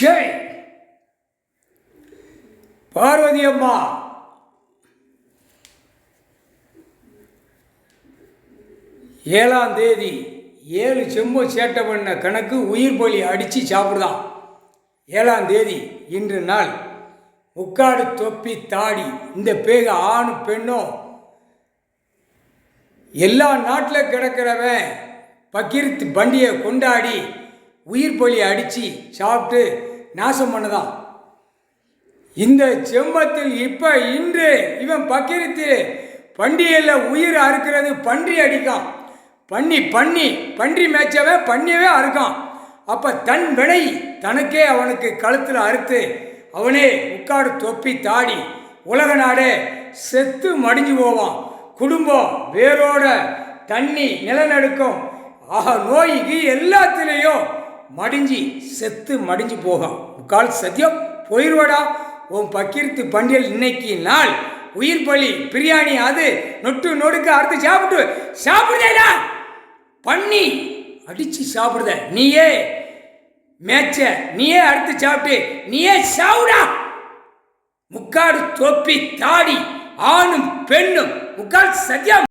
ஷே பார்வதி அம்மா, ஏழாம் தேதி 7 செம்பு சேட்டை பண்ண கணக்கு உயிர் பலி அடித்து சாப்பிடுதான். 7ஆம் தேதி இன்று நாள். முக்காடு தொப்பி தாடி இந்த பேக ஆணு பெண்ணும் எல்லா நாட்டில் கிடக்கிறவன் பக்கீர்த்து பண்டியை கொண்டாடி உயிர் பலி அடித்து சாப்பிட்டு நாசம் பண்ணதான். இந்த செம்பத்தில் இப்போ இன்று இவன் பக்கீர்த்து பண்டிகையில் உயிர் அறுக்கிறது பன்றி அடிக்கான். பன்றி மேய்ச்சவன் பண்ணியவே அறுக்கான். அப்போ தன் வினை தனக்கே அவனுக்கு கழுத்தில் அறுத்து அவனே முக்காடு தொப்பி தாடி உலக நாடே செத்து மடிஞ்சு போவான். குடும்பம் வேரோட தண்ணி நிலநடுக்கம் நோய்க்கு எல்லாத்துலேயும் செத்து மடிஞ்சு போகும். முக்கால் சத்தியம் போயிடுவாடா. உன் பக்கீர்த்து பண்டிகை இன்னைக்கு நாள் உயிர் பலி பிரியாணி அது நொட்டு நொடுக்க அறுத்து சாப்பிடுதேடா. பண்ணி அடித்து சாப்பிடுத நீயே மேய்ச்ச, நீயே அறுத்து சாப்பிட்டு நீயே சாவுடா. முக்காடு தொப்பி தாடி ஆணும் பெண்ணும் முக்கால் சத்தியம்.